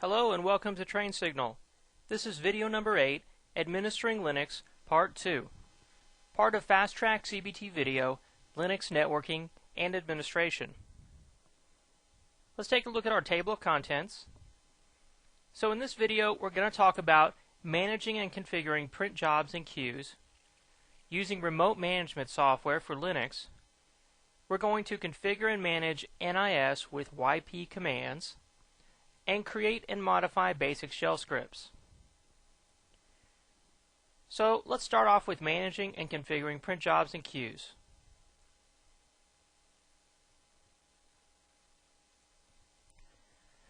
Hello and welcome to Train Signal. This is video number 8, Administering Linux, Part 2. Part of Fast Track CBT Video, Linux Networking and Administration. Let's take a look at our table of contents. So in this video we're going to talk about managing and configuring print jobs and queues, using remote management software for Linux. We're going to configure and manage NIS with YP commands, and create and modify basic shell scripts. So let's start off with managing and configuring print jobs and queues.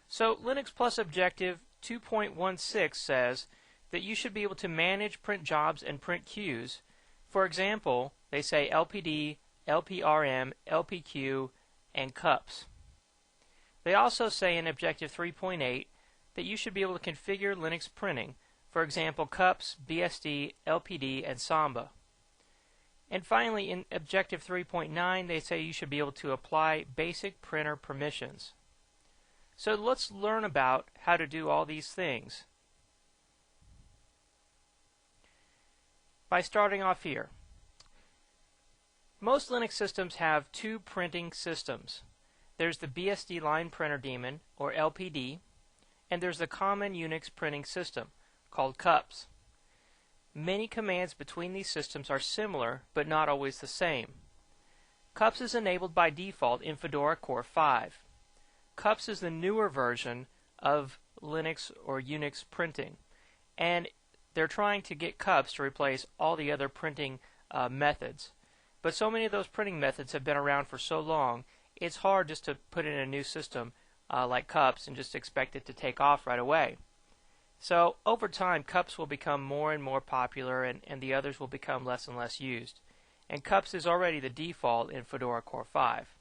So Linux Plus Objective 2.16 says that you should be able to manage print jobs and print queues. For example, they say LPD, LPRM, LPQ, and CUPS. They also say in Objective 3.8 that you should be able to configure Linux printing, for example CUPS, BSD, LPD, and Samba. And finally in Objective 3.9 they say you should be able to apply basic printer permissions. So let's learn about how to do all these things. By starting off here. Most Linux systems have two printing systems. There's the BSD line printer daemon, or LPD, and there's the common Unix printing system, called CUPS. Many commands between these systems are similar, but not always the same. CUPS is enabled by default in Fedora Core 5. CUPS is the newer version of Linux or Unix printing, and they're trying to get CUPS to replace all the other printing methods. But so many of those printing methods have been around for so long, it's hard just to put in a new system like CUPS and just expect it to take off right away. So over time CUPS will become more and more popular and the others will become less and less used. And CUPS is already the default in Fedora Core 5.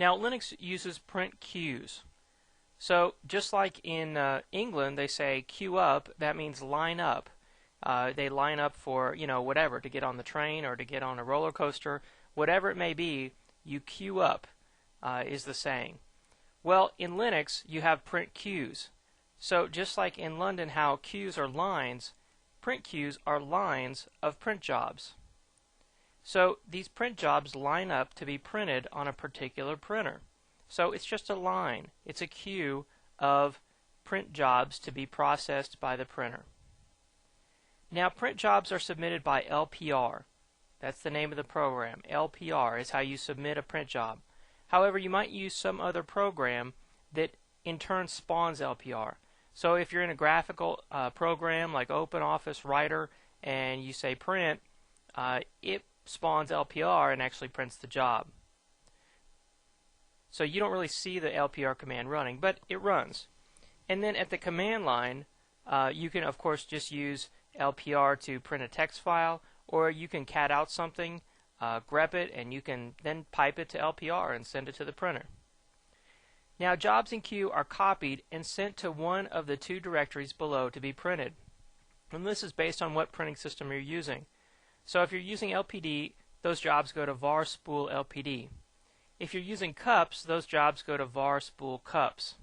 Now Linux uses print queues. So just like in England they say queue up, that means line up. They line up for, whatever, to get on the train or to get on a roller coaster, whatever it may be, you queue up, is the saying. Well, in Linux, you have print queues. So just like in London how queues are lines, print queues are lines of print jobs. So these print jobs line up to be printed on a particular printer. So it's just a line. It's a queue of print jobs to be processed by the printer. Now print jobs are submitted by LPR. That's the name of the program. LPR is how you submit a print job. However, you might use some other program that in turn spawns LPR. So if you're in a graphical program like OpenOffice Writer and you say print, it spawns LPR and actually prints the job. So you don't really see the LPR command running, but it runs. And then at the command line, you can of course just use LPR to print a text file, or you can cat out something, grep it, and you can then pipe it to LPR and send it to the printer. Now jobs in queue are copied and sent to one of the two directories below to be printed. And this is based on what printing system you're using. So if you're using LPD, those jobs go to var spool LPD. If you're using CUPS, those jobs go to var spool CUPS.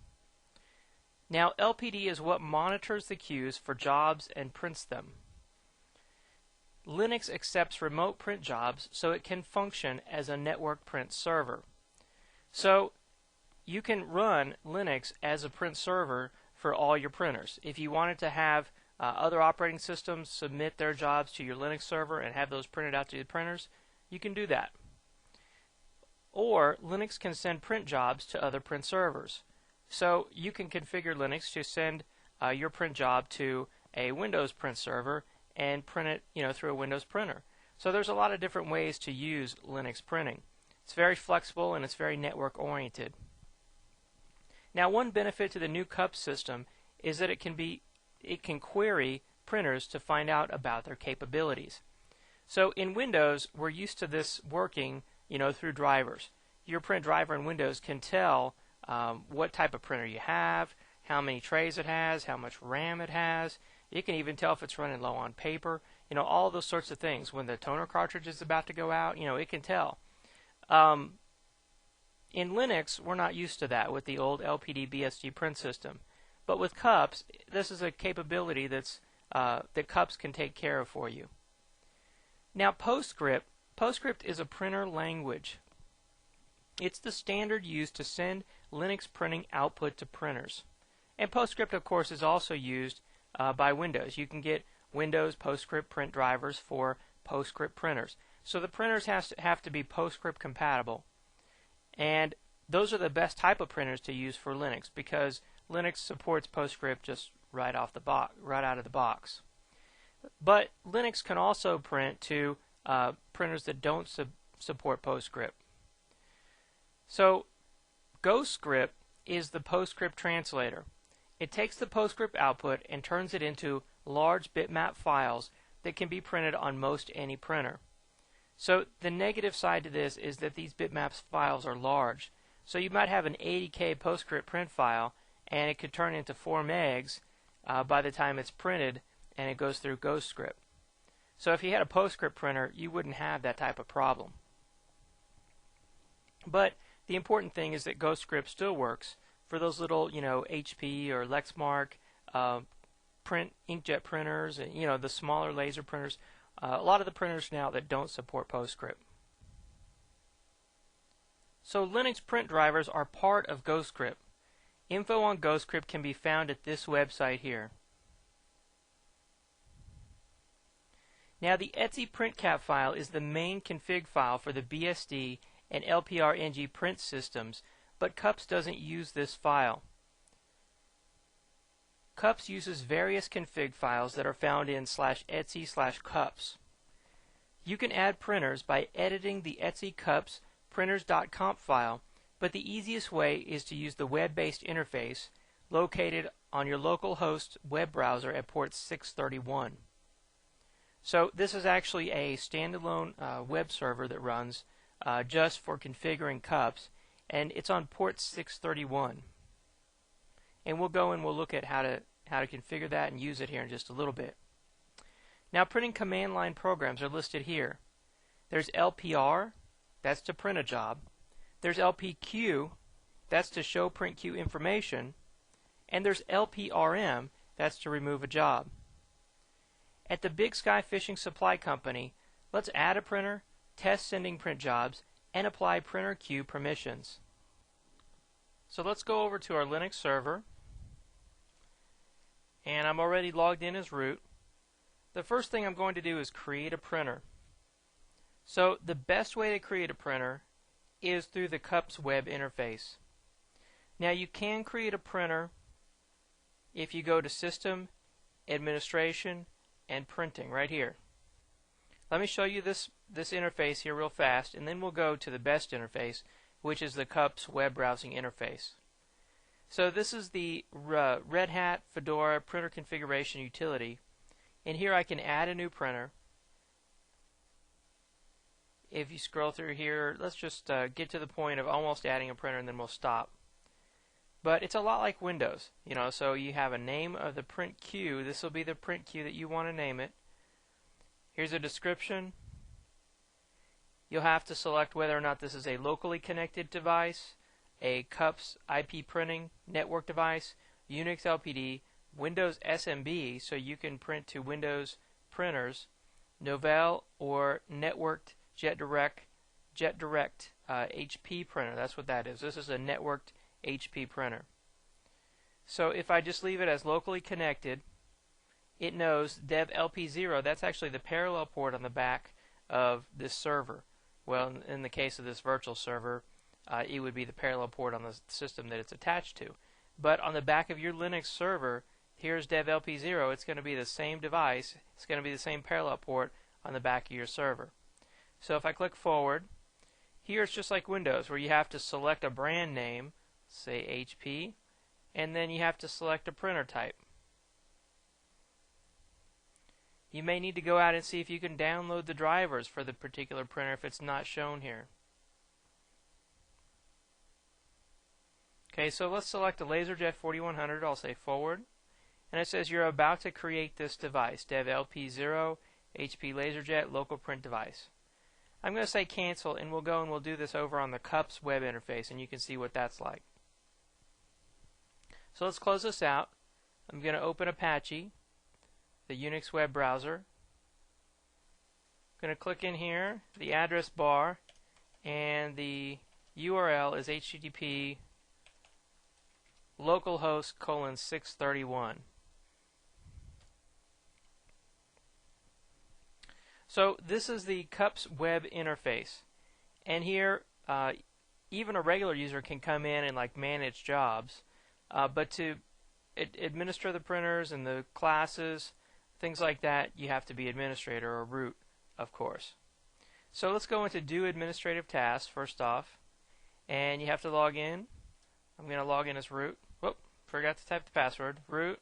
Now LPD is what monitors the queues for jobs and prints them. Linux accepts remote print jobs so it can function as a network print server. So you can run Linux as a print server for all your printers. If you wanted to have other operating systems submit their jobs to your Linux server and have those printed out to the printers, you can do that. Or Linux can send print jobs to other print servers. So you can configure Linux to send your print job to a Windows print server and print it, through a Windows printer. So there's a lot of different ways to use Linux printing. It's very flexible and it's very network oriented. Now one benefit to the new CUPS system is that it can query printers to find out about their capabilities. So in Windows we're used to this working, through drivers. Your print driver in Windows can tell what type of printer you have, how many trays it has, how much RAM it has. It can even tell if it's running low on paper, all those sorts of things. When the toner cartridge is about to go out, it can tell. In Linux, we're not used to that with the old LPD BSD print system. But with CUPS, this is a capability that CUPS can take care of for you. Now PostScript is a printer language. It's the standard used to send Linux printing output to printers. And PostScript, of course, is also used by Windows. You can get Windows PostScript print drivers for PostScript printers. So the printers have to be PostScript compatible. And those are the best type of printers to use for Linux because Linux supports PostScript just right out of the box. But Linux can also print to printers that don't support PostScript. So GhostScript is the PostScript translator. It takes the PostScript output and turns it into large bitmap files that can be printed on most any printer. So the negative side to this is that these bitmaps files are large. So you might have an 80K PostScript print file and it could turn into 4 megs by the time it's printed and it goes through GhostScript. So if you had a PostScript printer, you wouldn't have that type of problem. But the important thing is that GhostScript still works for those little, HP or Lexmark print inkjet printers, and the smaller laser printers. A lot of the printers now that don't support PostScript. So Linux print drivers are part of GhostScript. Info on GhostScript can be found at this website here. Now the etc printcap file is the main config file for the BSD and LPR-NG print systems, but CUPS doesn't use this file. CUPS uses various config files that are found in /etc/CUPS. You can add printers by editing the etc CUPS printers.conf file, but the easiest way is to use the web-based interface located on your local host web browser at port 631. So this is actually a standalone web server that runs just for configuring CUPS, and it's on port 631. And we'll go and we'll look at how to configure that and use it here in just a little bit. Now printing command line programs are listed here. There's LPR, that's to print a job. There's LPQ, that's to show print queue information. And there's LPRM, that's to remove a job. At the Big Sky Fishing Supply Company, let's add a printer, test sending print jobs, and apply printer queue permissions. So let's go over to our Linux server, and I'm already logged in as root. The first thing I'm going to do is create a printer. So the best way to create a printer is through the CUPS web interface. Now you can create a printer if you go to System, Administration, and Printing right here. Let me show you this interface here real fast, and then we'll go to the best interface, which is the CUPS web browsing interface. So this is the Red Hat Fedora printer configuration utility, and here I can add a new printer. If you scroll through here, let's just get to the point of almost adding a printer and then we'll stop. But it's a lot like Windows, so you have a name of the print queue. This will be the print queue that you want to name it. Here's a description. You'll have to select whether or not this is a locally connected device, a CUPS IP printing network device, Unix LPD, Windows SMB, so you can print to Windows printers, Novell, or networked JetDirect HP printer. That's what that is. This is a networked HP printer. So if I just leave it as locally connected, it knows dev LP0, that's actually the parallel port on the back of this server. Well, in the case of this virtual server, it would be the parallel port on the system that it's attached to. But on the back of your Linux server, here's dev LP0. It's going to be the same device. It's going to be the same parallel port on the back of your server. So if I click forward, here it's just like Windows, where you have to select a brand name, say HP, and then you have to select a printer type. You may need to go out and see if you can download the drivers for the particular printer if it's not shown here. Okay, so let's select a LaserJet 4100. I'll say forward. And it says you're about to create this device, dev LP0 HP LaserJet local print device. I'm going to say cancel, and we'll go and we'll do this over on the CUPS web interface, and you can see what that's like. So let's close this out. I'm going to open Apache, the Unix web browser. I'm going to click in here, the address bar, and the URL is http localhost:631. So this is the CUPS web interface, and here even a regular user can come in and like manage jobs, but to administer the printers and the classes, things like that, you have to be administrator or root, of course. So let's go into do administrative tasks first off, and you have to log in. I'm going to log in as root. Whoop, forgot to type the password. Root,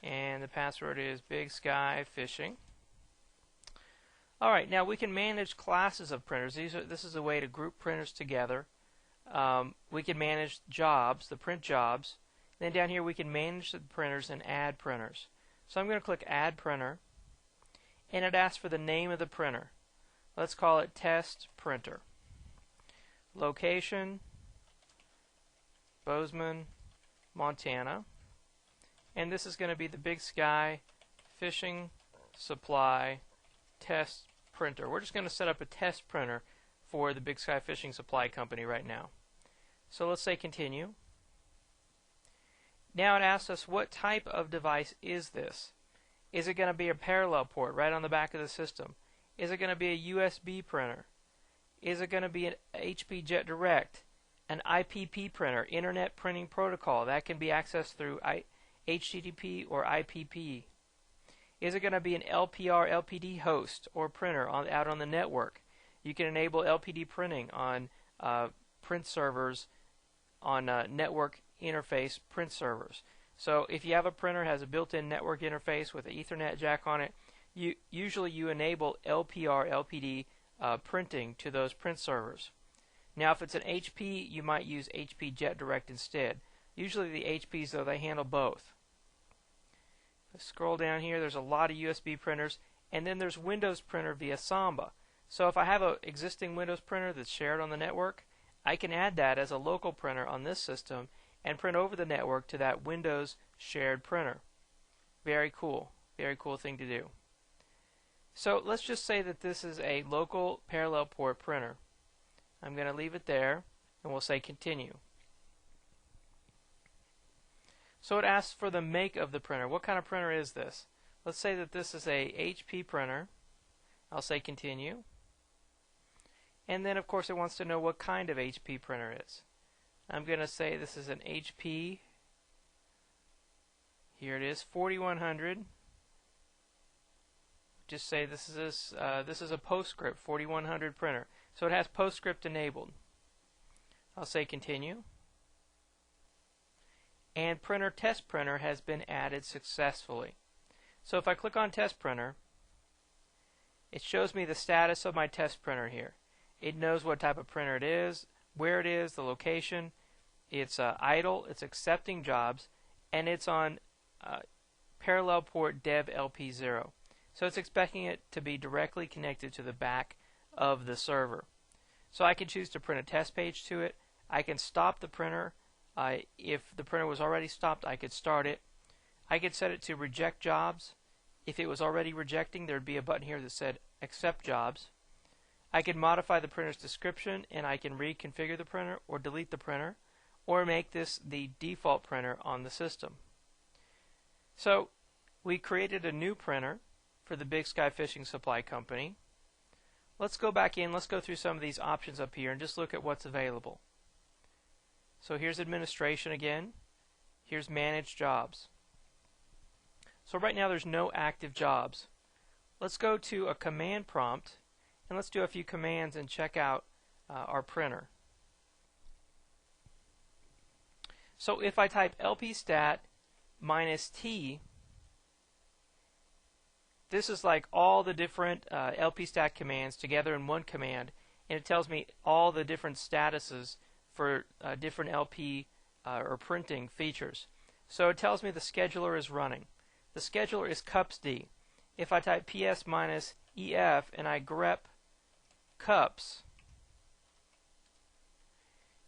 and the password is Big Sky Fishing. Alright, now we can manage classes of printers. This is a way to group printers together. We can manage jobs, the print jobs. Then down here we can manage the printers and add printers. So I'm going to click Add Printer, and it asks for the name of the printer. Let's call it Test Printer. Location, Bozeman, Montana. And this is going to be the Big Sky Fishing Supply Test Printer. We're just going to set up a test printer for the Big Sky Fishing Supply Company right now. So let's say continue. Now it asks us what type of device is this. Is it going to be a parallel port right on the back of the system? Is it going to be a USB printer? Is it going to be an HP Jet Direct, an IPP printer, Internet Printing Protocol that can be accessed through HTTP or IPP? Is it going to be an LPR LPD host or printer out on the network? You can enable LPD printing on print servers, on network interface print servers. So if you have a printer that has a built-in network interface with an Ethernet jack on it, usually you enable LPR LPD printing to those print servers. Now if it's an HP, you might use HP Jet Direct instead. Usually the HPs, though, they handle both. Scroll down here, there's a lot of USB printers, and then there's Windows printer via Samba. So if I have an existing Windows printer that's shared on the network, I can add that as a local printer on this system and print over the network to that Windows shared printer. Very cool thing to do. So let's just say that this is a local parallel port printer. I'm going to leave it there, and we'll say continue. So it asks for the make of the printer. What kind of printer is this? Let's say that this is a HP printer. I'll say continue. And then of course it wants to know what kind of HP printer it is. I'm going to say this is an HP. Here it is, 4100. Just say this is a PostScript 4100 printer. So it has PostScript enabled. I'll say continue. And printer test printer has been added successfully. So if I click on test printer, it shows me the status of my test printer here. It knows what type of printer it is, where it is, the location. It's idle, it's accepting jobs, and it's on parallel port dev LP0. So it's expecting it to be directly connected to the back of the server. So I can choose to print a test page to it. I can stop the printer. If the printer was already stopped, I could start it. I could set it to reject jobs. If it was already rejecting, there would be a button here that said accept jobs. I can modify the printer's description, and I can reconfigure the printer or delete the printer or make this the default printer on the system. So we created a new printer for the Big Sky Fishing Supply Company. Let's go back in, let's go through some of these options up here and just look at what's available. So here's administration again. Here's manage jobs. So right now there's no active jobs. Let's go to a command prompt and let's do a few commands and check out our printer. So if I type lpstat -t, this is like all the different lpstat commands together in one command, and it tells me all the different statuses for different LP or printing features. So it tells me the scheduler is running. The scheduler is cupsd. If I type ps -ef and I grep cups,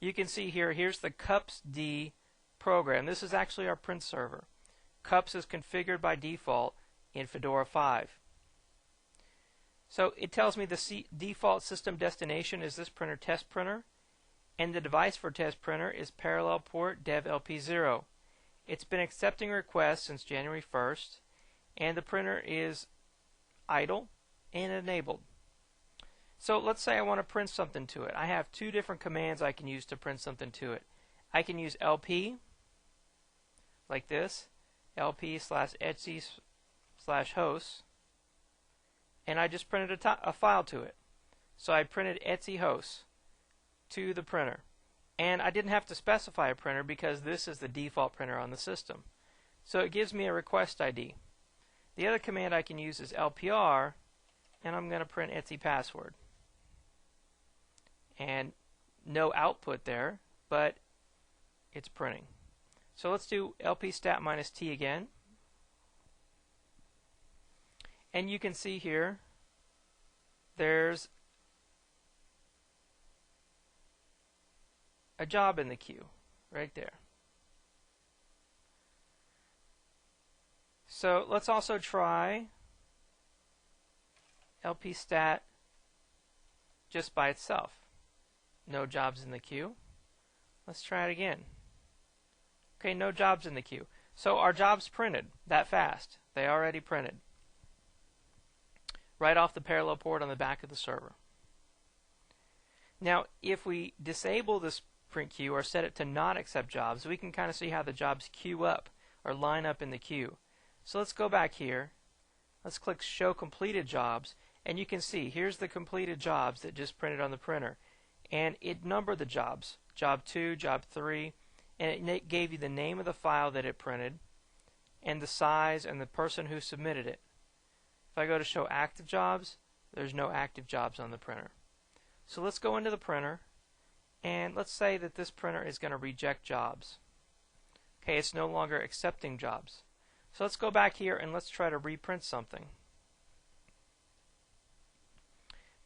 you can see here, here's the cups.d program. This is actually our print server. Cups is configured by default in Fedora 5. So it tells me the default system destination is this printer, test printer, and the device for test printer is parallel port dev LP0. It's been accepting requests since January 1st, and the printer is idle and enabled. So let's say I want to print something to it. I have two different commands I can use to print something to it. I can use LP, like this, lp/etc/hosts, and I just printed a file to it. So I printed etc hosts to the printer. And I didn't have to specify a printer because this is the default printer on the system. So it gives me a request ID. The other command I can use is lpr, and I'm going to print etc password. And no output there, but it's printing. So let's do lp-stat-t again. And you can see here there's a job in the queue right there. So let's also try lp-stat just by itself. No jobs in the queue. Let's try it again. Okay, no jobs in the queue. So our jobs printed that fast. They already printed. Right off the parallel port on the back of the server. Now, if we disable this print queue or set it to not accept jobs, we can kind of see how the jobs queue up or line up in the queue. So let's go back here. Let's click Show Completed Jobs, and you can see here's the completed jobs that just printed on the printer. And it numbered the jobs, job 2, job 3, and it gave you the name of the file that it printed and the size and the person who submitted it. If I go to show active jobs, there's no active jobs on the printer. So let's go into the printer, and let's say that this printer is going to reject jobs. Okay, it's no longer accepting jobs. So let's go back here and let's try to reprint something.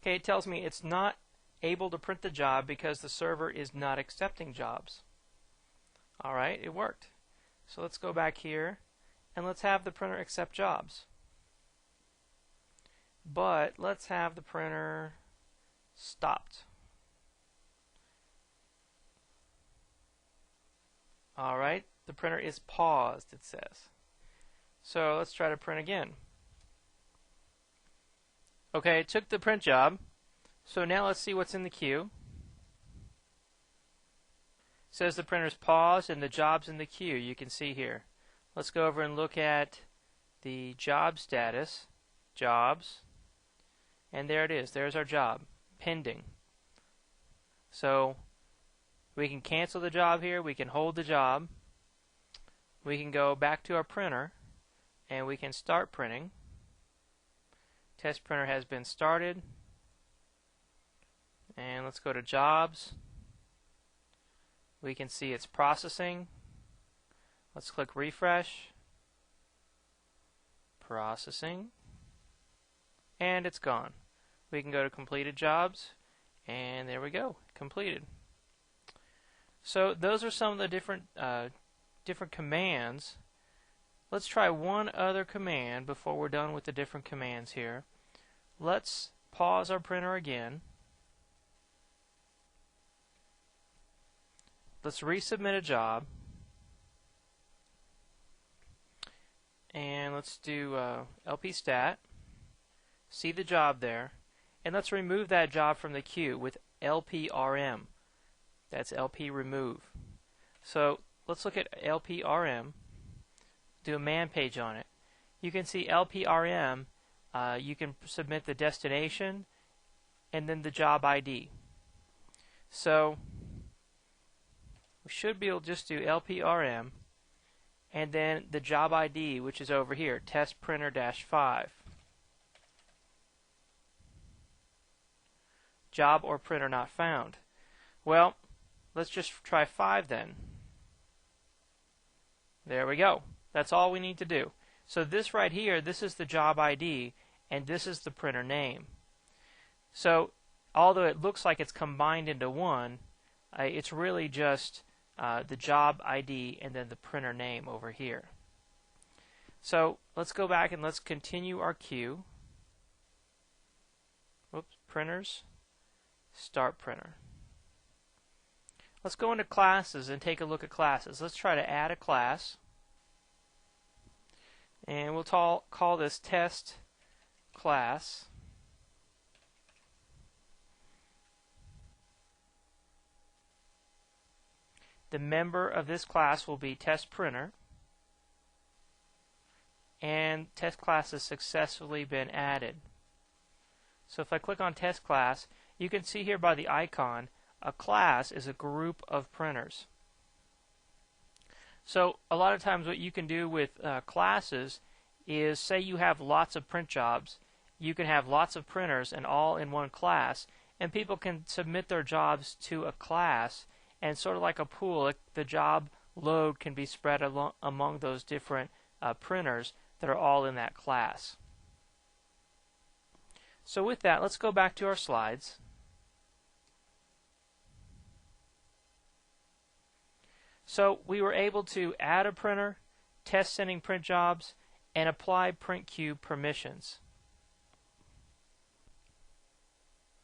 Okay, it tells me it's not able to print the job because the server is not accepting jobs. Alright, it worked. So let's go back here and let's have the printer accept jobs. But let's have the printer stopped. Alright, the printer is paused, it says. So let's try to print again. Okay, it took the print job. So now let's see what's in the queue. It says the printer's paused and the job's in the queue. You can see here. Let's go over and look at the job status, jobs, and there it is. There's our job, pending. So we can cancel the job here. We can hold the job. We can go back to our printer and we can start printing. Test printer has been started. And let's go to jobs. We can see it's processing. Let's click refresh. Processing. And it's gone. We can go to completed jobs. And there we go. Completed. So those are some of the different commands. Let's try one other command before we're done with the different commands here. Let's pause our printer again. Let's resubmit a job. And let's do lp-stat. See the job there. And let's remove that job from the queue with lprm. That's lp remove. So let's look at lprm. Do a man page on it. You can see lprm. You can submit the destination and then the job ID. So we should be able to just do lprm and then the job ID, which is over here, test printer-5. Job or printer not found. Well, let's just try 5 then. There we go. That's all we need to do. So this right here, this is the job ID and this is the printer name. So although it looks like it's combined into one, it's really just the job ID and then the printer name over here. So let's go back and let's continue our queue. Whoops, printers, start printer. Let's go into classes and take a look at classes. Let's try to add a class. And we'll call this test class. The member of this class will be test printer. And test class has successfully been added. So if I click on test class, you can see here by the icon, a class is a group of printers. So a lot of times what you can do with classes is, say you have lots of print jobs, you can have lots of printers and all in one class, and people can submit their jobs to a class, and sort of like a pool, the job load can be spread among those different printers that are all in that class. So with that, let's go back to our slides. So we were able to add a printer, test sending print jobs, and apply print queue permissions.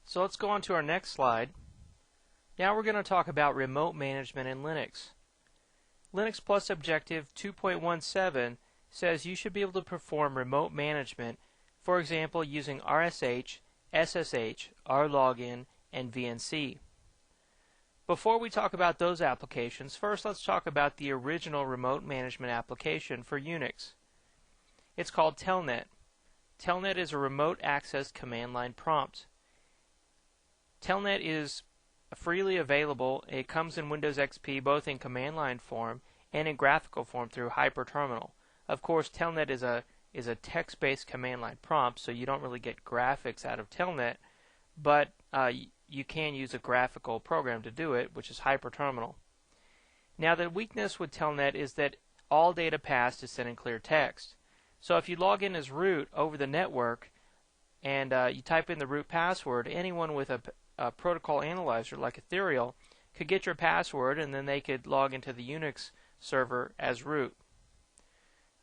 So let's go on to our next slide. Now we're going to talk about remote management in Linux. Linux Plus Objective 2.17 says you should be able to perform remote management, for example using RSH, SSH, RLogin, and VNC. Before we talk about those applications, first let's talk about the original remote management application for Unix. It's called Telnet. Telnet is a remote access command line prompt. Telnet is freely available. It comes in Windows XP both in command line form and in graphical form through Hyperterminal. Of course, Telnet is a text-based command line prompt, so you don't really get graphics out of Telnet, but you can use a graphical program to do it, which is Hyperterminal. Now, the weakness with Telnet is that all data passed is sent in clear text. So if you log in as root over the network and you type in the root password, anyone with a protocol analyzer like Ethereal could get your password, and then they could log into the Unix server as root.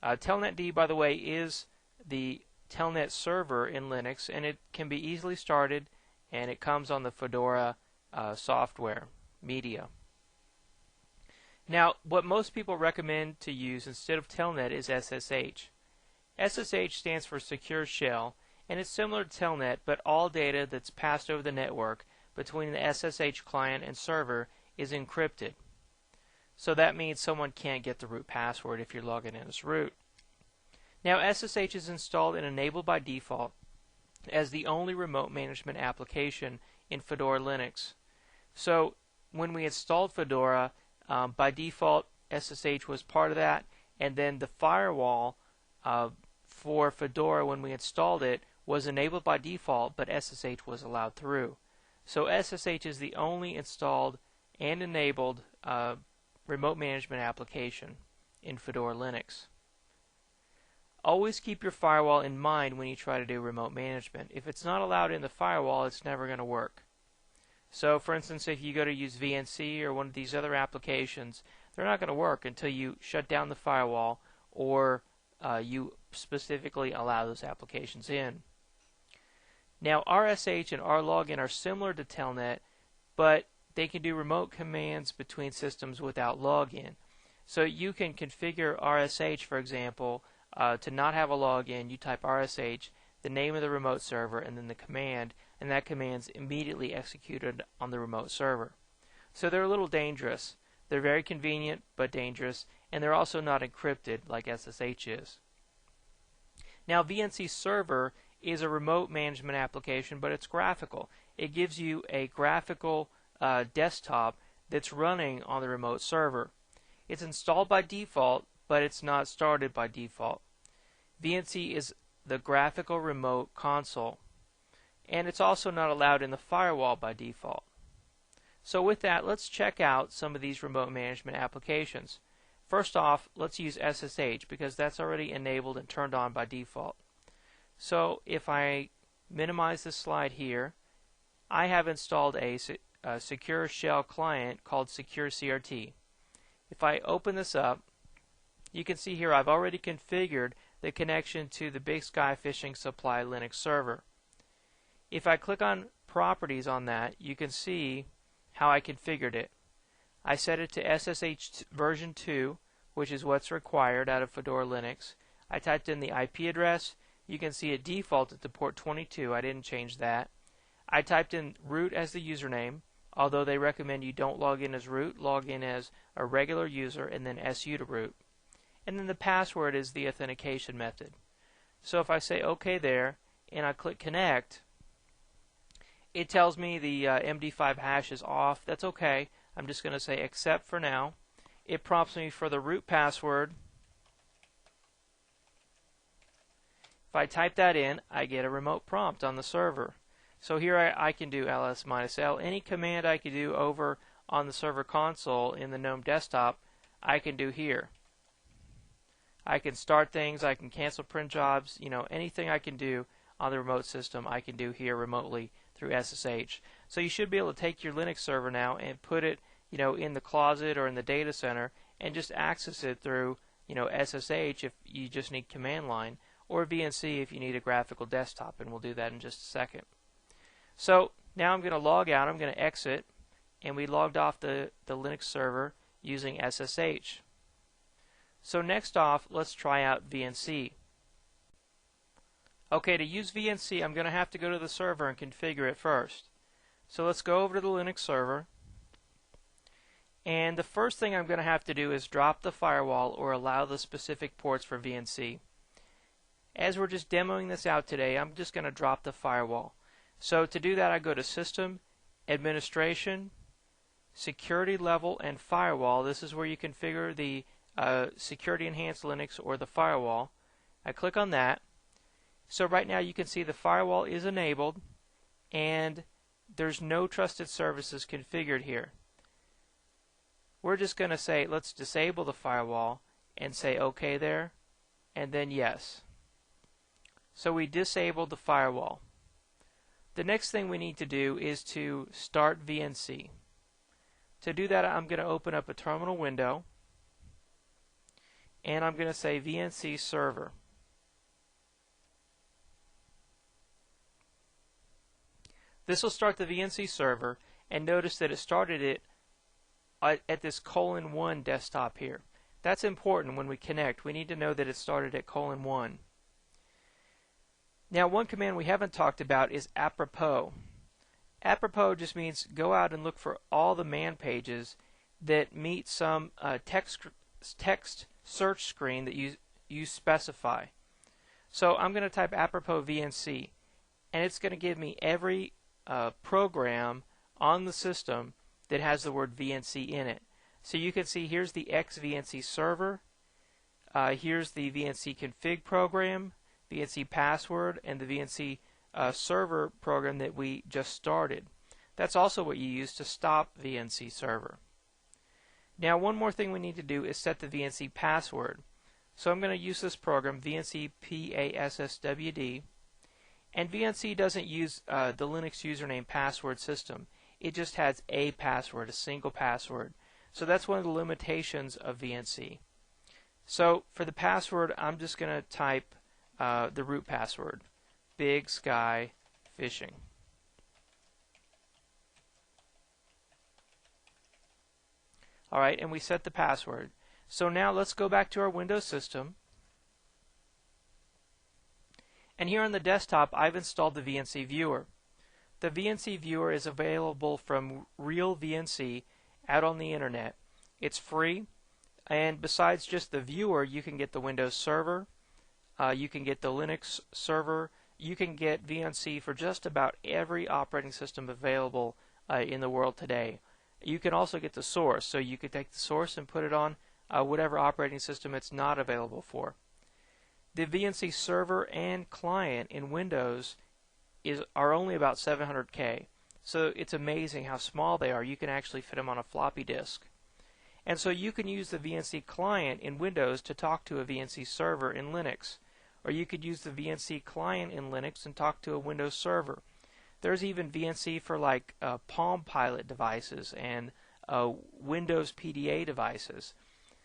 Telnetd, by the way, is the Telnet server in Linux, and it can be easily started, and it comes on the Fedora software media. Now, what most people recommend to use instead of Telnet is SSH. SSH stands for Secure Shell, and it's similar to Telnet, but all data that's passed over the network between the SSH client and server is encrypted. So that means someone can't get the root password if you're logging in as root. Now, SSH is installed and enabled by default as the only remote management application in Fedora Linux. So when we installed Fedora, by default SSH was part of that, and then the firewall for Fedora when we installed it was enabled by default, but SSH was allowed through. So SSH is the only installed and enabled remote management application in Fedora Linux. Always keep your firewall in mind when you try to do remote management. If it's not allowed in the firewall, it's never going to work. So for instance, if you go to use VNC or one of these other applications, they're not going to work until you shut down the firewall or you specifically allow those applications in. Now, RSH and RLogin are similar to Telnet, but they can do remote commands between systems without login. So you can configure RSH, for example, to not have a login. You type RSH, the name of the remote server, and then the command, and that command's immediately executed on the remote server. So they're a little dangerous. They're very convenient but dangerous, and they're also not encrypted like SSH is. Now, VNC Server is a remote management application, but it's graphical. It gives you a graphical desktop that's running on the remote server. It's installed by default, but it's not started by default. VNC is the graphical remote console, and it's also not allowed in the firewall by default. So with that, let's check out some of these remote management applications. First off, let's use SSH because that's already enabled and turned on by default. So if I minimize this slide here I have installed a secure shell client called Secure CRT. If I open this up, you can see here I've already configured the connection to the Big Sky Fishing Supply Linux server. If I click on Properties on that, you can see how I configured it. I set it to SSH version 2, which is what's required out of Fedora Linux. I typed in the IP address. You can see it defaulted to port 22. I didn't change that. I typed in root as the username, although they recommend you don't log in as root, log in as a regular user and then SU to root. And then the password is the authentication method. So if I say OK there and I click connect, it tells me the MD5 hash is off. That's okay. I'm just going to say accept for now. It prompts me for the root password. If I type that in, I get a remote prompt on the server. So here I can do ls-l. Any command I could do over on the server console in the GNOME desktop, I can do here. I can start things, I can cancel print jobs, anything I can do on the remote system I can do here remotely through SSH. So you should be able to take your Linux server now and put it in the closet or in the data center and just access it through SSH if you just need command line, or VNC if you need a graphical desktop, and we'll do that in just a second. So now I'm going to log out, I'm going to exit, and we logged off the Linux server using SSH. So next off, let's try out VNC. Okay, to use VNC, I'm going to have to go to the server and configure it first. So let's go over to the Linux server. And the first thing I'm going to have to do is drop the firewall or allow the specific ports for VNC. As we're just demoing this out today, I'm just going to drop the firewall. So to do that, I go to System, Administration, Security Level, and Firewall. This is where you configure the Security Enhanced Linux or the firewall. I click on that. So right now you can see the firewall is enabled and there's no trusted services configured here. We're just going to say let's disable the firewall and say OK there and then yes. So we disabled the firewall. The next thing we need to do is to start VNC. To do that, I'm going to open up a terminal window and I'm going to say VNC server. This will start the VNC server, and notice that it started it at this :1 desktop here. That's important when we connect. We need to know that it started at :1. Now, one command we haven't talked about is apropos. Apropos just means go out and look for all the man pages that meet some text search screen that you specify. So I'm going to type apropos VNC, and it's going to give me every program on the system that has the word VNC in it. So you can see here's the XVNC server, here's the VNC config program, VNC password, and the VNC server program that we just started. That's also what you use to stop VNC server. Now one more thing we need to do is set the VNC password. So I'm going to use this program, VNC PASSWD, and VNC doesn't use the Linux username password system. It just has a password, a single password. So that's one of the limitations of VNC. So for the password, I'm just going to type the root password, Big Sky Fishing. Alright, and we set the password. So now let's go back to our Windows system. And here on the desktop, I've installed the VNC viewer. The VNC viewer is available from Real VNC out on the internet. It's free, and besides just the viewer, you can get the Windows server, you can get the Linux server, you can get VNC for just about every operating system available in the world today. You can also get the source, so you could take the source and put it on whatever operating system it's not available for. The VNC server and client in Windows are only about 700K, so it's amazing how small they are. You can actually fit them on a floppy disk. And so you can use the VNC client in Windows to talk to a VNC server in Linux, or you could use the VNC client in Linux and talk to a Windows server. There's even VNC for like Palm Pilot devices and Windows PDA devices.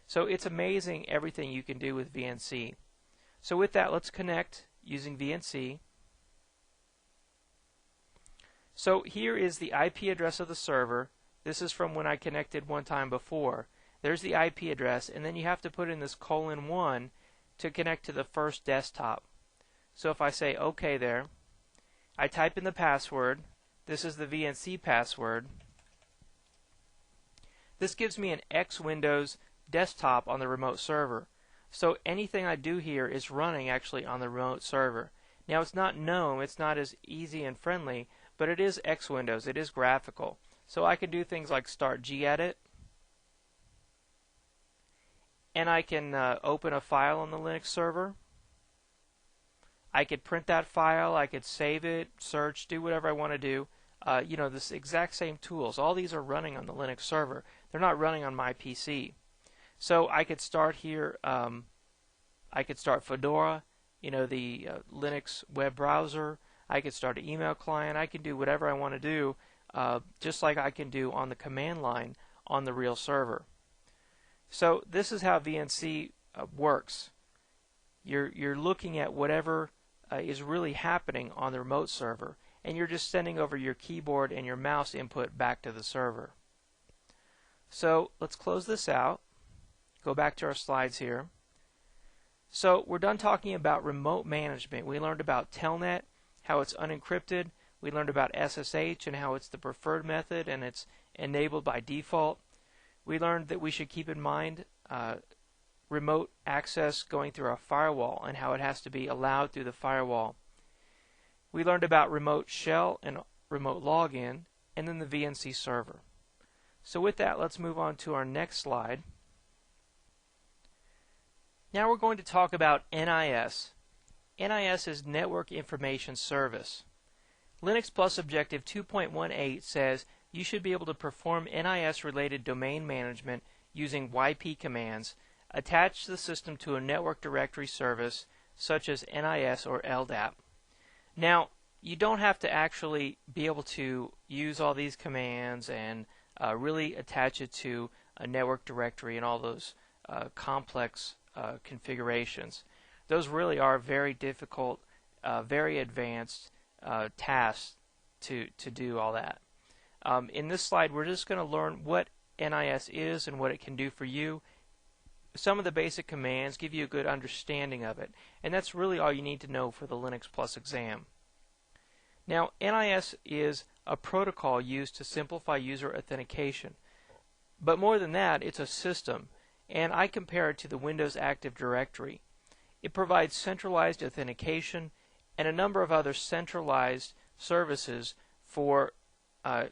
So it's amazing everything you can do with VNC. So with that, let's connect using VNC. So here is the IP address of the server. This is from when I connected one time before. There's the IP address, and then you have to put in this :1 to connect to the first desktop. So if I say OK there, I type in the password. This is the VNC password. This gives me an X Windows desktop on the remote server. So anything I do here is running actually on the remote server. Now it's not GNOME, it's not as easy and friendly, but it is X Windows, it is graphical. So I can do things like start gedit, and I can open a file on the Linux server. I could print that file, I could save it, search, do whatever I want to do. You know, this exact same tools. All these are running on the Linux server. They're not running on my PC. So I could start here, I could start Fedora, you know, the Linux web browser. I could start an email client. I can do whatever I want to do, just like I can do on the command line on the real server. So this is how VNC works. You're looking at whatever is really happening on the remote server, and you're just sending over your keyboard and your mouse input back to the server. So let's close this out. Go back to our slides here. So we're done talking about remote management. We learned about Telnet, how it's unencrypted. We learned about SSH and how it's the preferred method and it's enabled by default. We learned that we should keep in mind remote access going through our firewall and how it has to be allowed through the firewall. We learned about remote shell and remote login, and then the VNC server. So with that, let's move on to our next slide. Now we're going to talk about NIS. NIS is Network Information Service. Linux Plus Objective 2.18 says you should be able to perform NIS-related domain management using YP commands attached to the system to a network directory service such as NIS or LDAP. Now, you don't have to actually be able to use all these commands and really attach it to a network directory and all those complex configurations. Those really are very difficult, very advanced tasks to do all that. In this slide, we're just going to learn what NIS is and what it can do for you. Some of the basic commands give you a good understanding of it, and that's really all you need to know for the Linux Plus exam. Now, NIS is a protocol used to simplify user authentication. But more than that, it's a system, and I compare it to the Windows Active Directory. It provides centralized authentication and a number of other centralized services for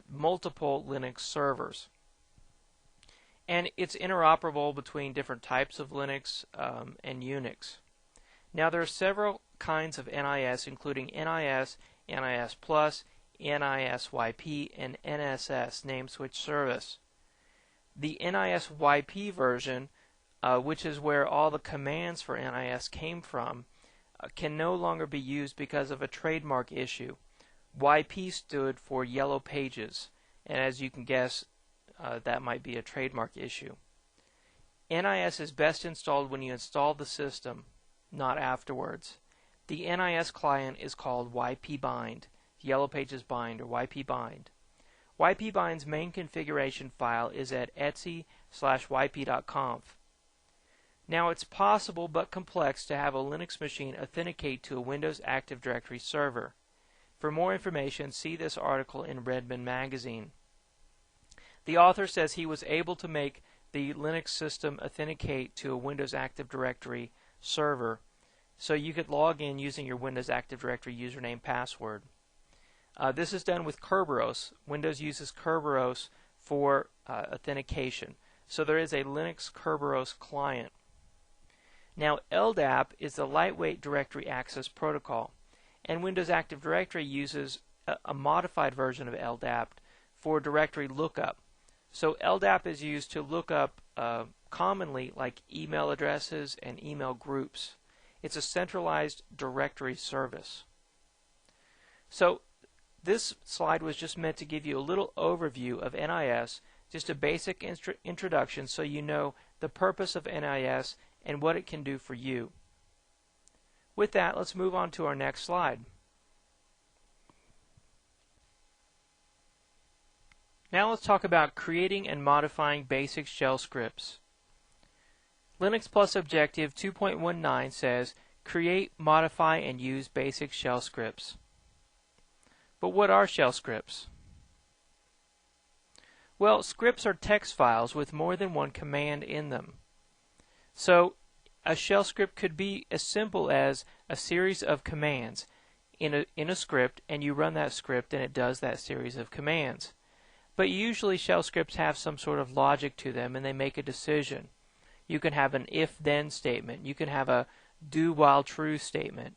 multiple Linux servers. And it's interoperable between different types of Linux and Unix. Now there are several kinds of NIS, including NIS, NIS Plus, NIS-YP, and NSS, Name Switch Service. The NIS-YP version, which is where all the commands for NIS came from, can no longer be used because of a trademark issue. YP stood for Yellow Pages, and as you can guess, that might be a trademark issue. NIS is best installed when you install the system, not afterwards. The NIS client is called YP Bind, Yellow Pages Bind, or YP Bind. YP Bind's main configuration file is at etsy/yp.conf. Now it's possible but complex to have a Linux machine authenticate to a Windows Active Directory server. For more information, see this article in Redmond Magazine. The author says he was able to make the Linux system authenticate to a Windows Active Directory server, so you could log in using your Windows Active Directory username password. This is done with Kerberos. Windows uses Kerberos for authentication. So there is a Linux Kerberos client. Now LDAP is the Lightweight Directory Access Protocol, and Windows Active Directory uses a modified version of LDAP for directory lookup. So LDAP is used to look up commonly like email addresses and email groups. It's a centralized directory service. So this slide was just meant to give you a little overview of NIS, just a basic introduction so you know the purpose of NIS and what it can do for you. With that, let's move on to our next slide. Now let's talk about creating and modifying basic shell scripts. Linux Plus Objective 2.19 says, create, modify, and use basic shell scripts. But what are shell scripts? Well, scripts are text files with more than one command in them. So a shell script could be as simple as a series of commands in a script, and you run that script and it does that series of commands. But usually shell scripts have some sort of logic to them and they make a decision. You can have an if-then statement. You can have a do-while-true statement.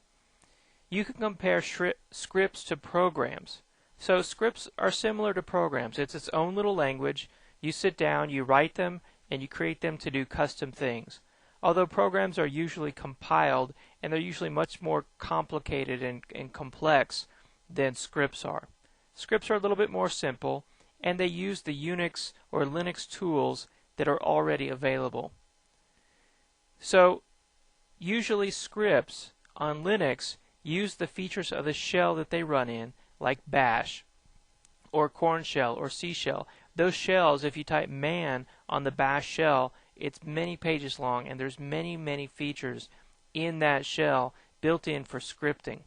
You can compare scripts to programs. So scripts are similar to programs. It's its own little language. You sit down, you write them, and you create them to do custom things. Although programs are usually compiled, and they're usually much more complicated and complex than scripts are. Scripts are a little bit more simple, and they use the Unix or Linux tools that are already available. So usually scripts on Linux use the features of the shell that they run in, like bash or corn shell or C shell. Those shells, if you type man on the bash shell, it's many pages long, and there's many features in that shell built in for scripting.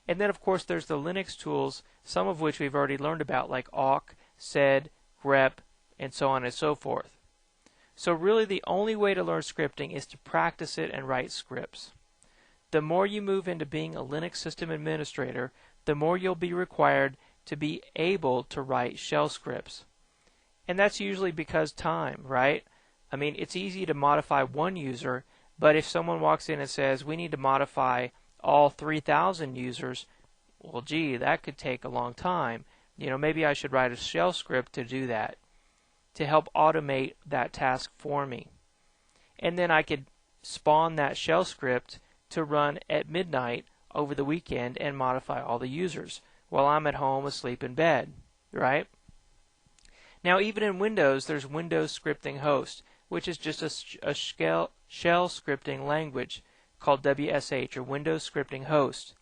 And then of course there's the Linux tools, some of which we've already learned about, like awk, sed, grep, and so on and so forth. So really the only way to learn scripting is to practice it and write scripts. The more you move into being a Linux system administrator, the more you'll be required to be able to write shell scripts. And that's usually because time, right? I mean, it's easy to modify one user, but if someone walks in and says, we need to modify all 3,000 users, well, gee, that could take a long time. You know, maybe I should write a shell script to do that, to help automate that task for me. And then I could spawn that shell script to run at midnight over the weekend and modify all the users while I'm at home asleep in bed, right? Now, even in Windows, there's Windows Scripting Host, which is just a shell scripting language called WSH, or Windows Scripting Host.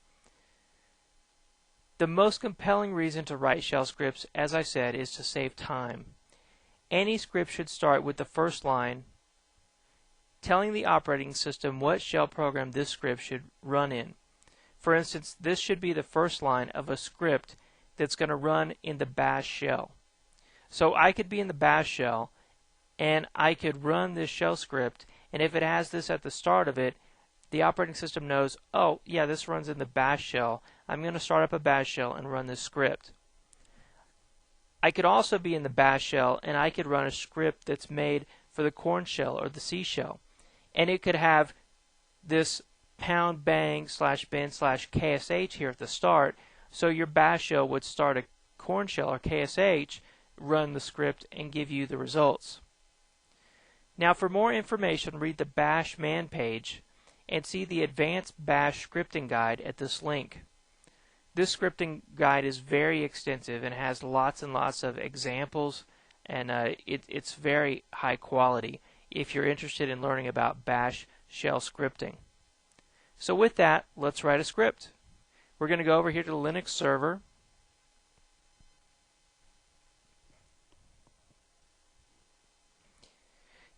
The most compelling reason to write shell scripts, as I said, is to save time. Any script should start with the first line telling the operating system what shell program this script should run in. For instance, this should be the first line of a script that's going to run in the bash shell. So I could be in the bash shell and I could run this shell script, and if it has this at the start of it, the operating system knows, oh yeah, this runs in the bash shell. I'm going to start up a bash shell and run this script. I could also be in the bash shell and I could run a script that's made for the corn shell or the C shell. And it could have this pound bang /bin /ksh here at the start. So your bash shell would start a corn shell or ksh, run the script, and give you the results. Now for more information, read the bash man page and see the advanced bash scripting guide at this link. This scripting guide is very extensive and has lots and lots of examples, and it's very high quality if you're interested in learning about bash shell scripting. So with that, let's write a script. We're going to go over here to the Linux server.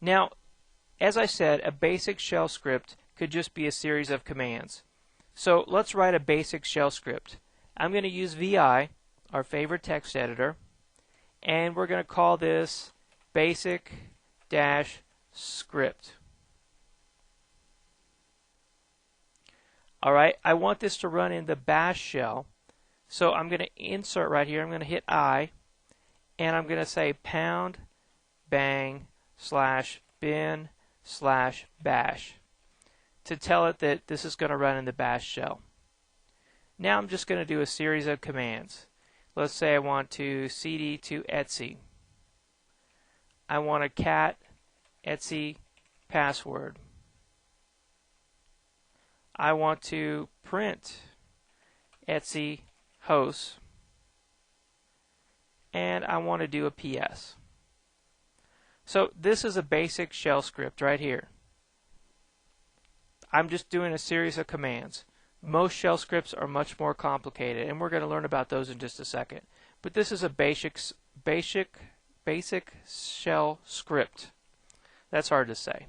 Now, as I said, a basic shell script could just be a series of commands. So let's write a basic shell script. I'm going to use VI, our favorite text editor, and we're going to call this basic-script. Alright, I want this to run in the bash shell, so I'm going to insert right here. I'm going to hit I, and I'm going to say pound bang /bin /bash to tell it that this is going to run in the bash shell. Now I'm just going to do a series of commands. Let's say I want to cd to etc. I want a cat etc password. I want to print etc host. and I want to do a PS. So this is a basic shell script right here. I'm just doing a series of commands. Most shell scripts are much more complicated, and we're going to learn about those in just a second. But this is a basic shell script. That's hard to say.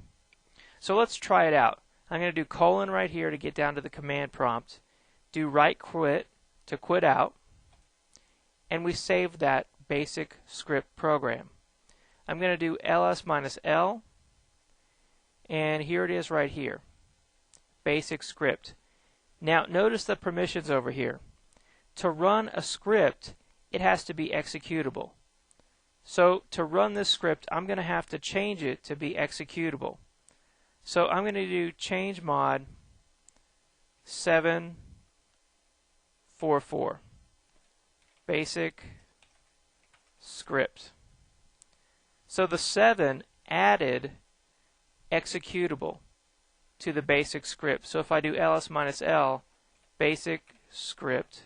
So let's try it out. I'm going to do colon right here to get down to the command prompt. Do right quit to quit out. And we save that basic script program. I'm going to do ls-l. And here it is right here. Basic script. Now notice the permissions over here. To run a script, it has to be executable. So to run this script, I'm going to have to change it to be executable. So I'm going to do change mod 744 basic script. So the 7 added executable to the basic script. So if I do ls-l basic script,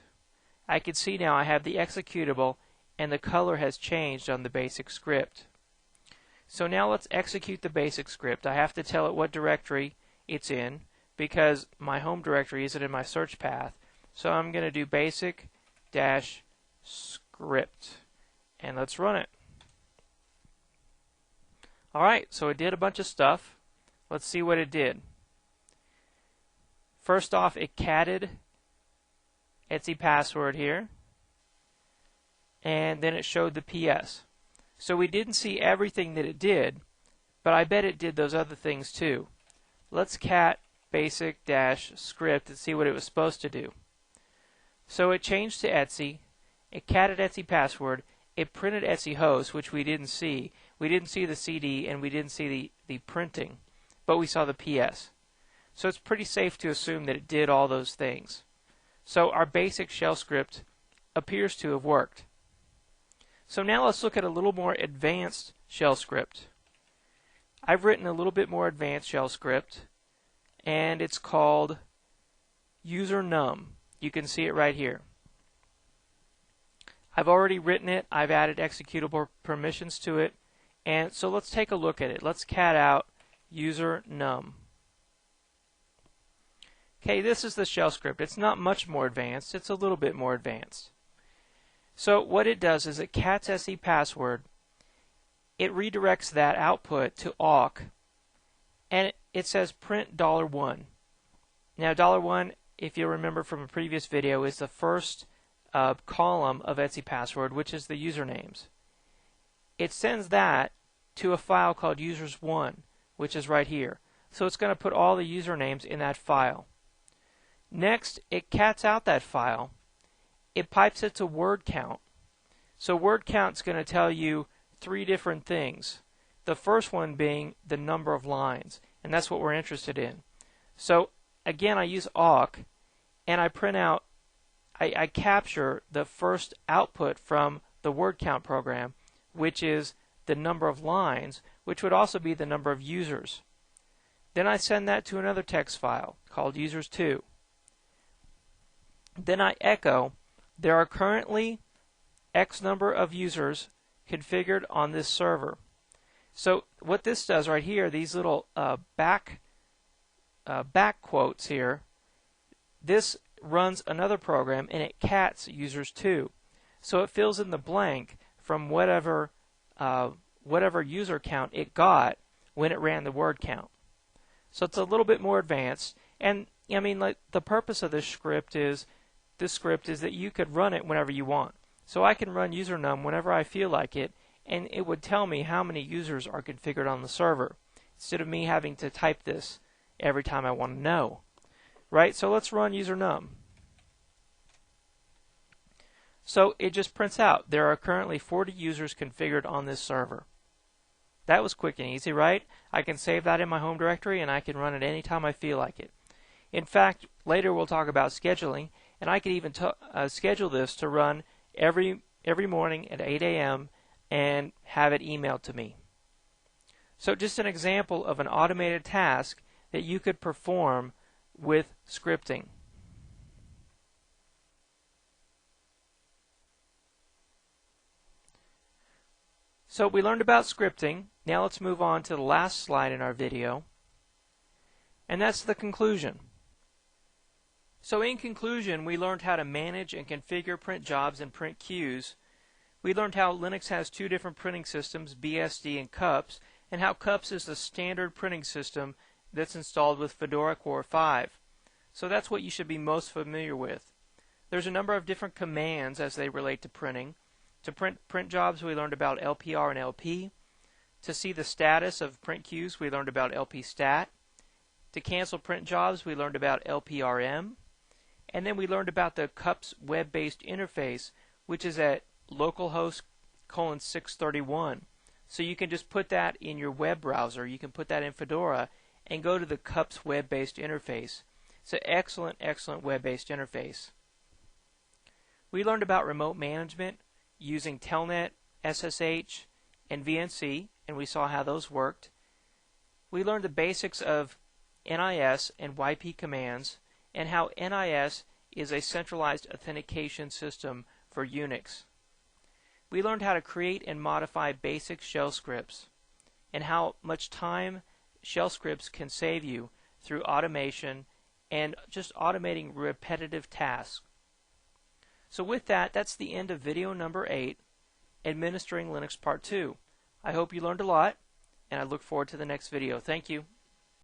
I can see now I have the executable and the color has changed on the basic script. So now let's execute the basic script. I have to tell it what directory it's in because my home directory isn't in my search path. So I'm going to do basic-script and let's run it. Alright, so it did a bunch of stuff. Let's see what it did. First off, it catted Etsy password here, and then it showed the PS. So we didn't see everything that it did, but I bet it did those other things too. Let's cat basic-script and see what it was supposed to do. So it changed to Etsy, it catted Etsy password, it printed Etsy host, which we didn't see. We didn't see the CD and we didn't see the printing, but we saw the PS. So it's pretty safe to assume that it did all those things. So our basic shell script appears to have worked. So now let's look at a little more advanced shell script. I've written a little bit more advanced shell script, and it's called user num. You can see it right here. I've already written it. I've added executable permissions to it. And so let's take a look at it. Let's cat out user num. Okay, this is the shell script. It's not much more advanced. It's a little bit more advanced. So what it does is it cats Etsy password. It redirects that output to awk, and it says print $1. Now $1, if you remember from a previous video, is the first column of Etsy password, which is the usernames. It sends that to a file called users1, which is right here. So it's going to put all the usernames in that file. Next, it cats out that file. It pipes it to word count. So word count is going to tell you 3 different things. The first one being the number of lines, and that's what we're interested in. So again, I use awk, and I print out, I capture the first output from the word count program, which is the number of lines, which would also be the number of users. Then I send that to another text file called users2. Then I echo, there are currently X number of users configured on this server. So what this does right here, these little back quotes here, this runs another program and it cats users2. So it fills in the blank from whatever user count it got when it ran the word count. So it's a little bit more advanced, and I mean, like, the purpose of this script is that you could run it whenever you want. So I can run usernum whenever I feel like it, and it would tell me how many users are configured on the server, instead of me having to type this every time I want to know. Right? So let's run usernum. So it just prints out, there are currently 40 users configured on this server. That was quick and easy, right? I can save that in my home directory and I can run it anytime I feel like it. In fact, later we'll talk about scheduling, and I could even schedule this to run every morning at 8 a.m. and have it emailed to me. So just an example of an automated task that you could perform with scripting. So we learned about scripting. Now let's move on to the last slide in our video, and that's the conclusion. So in conclusion, we learned how to manage and configure print jobs and print queues. We learned how Linux has two different printing systems, BSD and CUPS, and how CUPS is the standard printing system that's installed with Fedora Core 5. So that's what you should be most familiar with. There's a number of different commands as they relate to printing. To print jobs, we learned about LPR and LP. To see the status of print queues, we learned about LPstat. To cancel print jobs, we learned about LPRM. And then we learned about the CUPS web-based interface, which is at localhost 631. So you can just put that in your web browser. You can put that in Fedora and go to the CUPS web-based interface. It's an excellent, excellent web-based interface. We learned about remote management using Telnet, SSH, and VNC, and we saw how those worked. We learned the basics of NIS and YP commands, and how NIS is a centralized authentication system for Unix. We learned how to create and modify basic shell scripts, and how much time shell scripts can save you through automation and just automating repetitive tasks. So with that, that's the end of video number 8, Administering Linux Part 2. I hope you learned a lot, and I look forward to the next video. Thank you.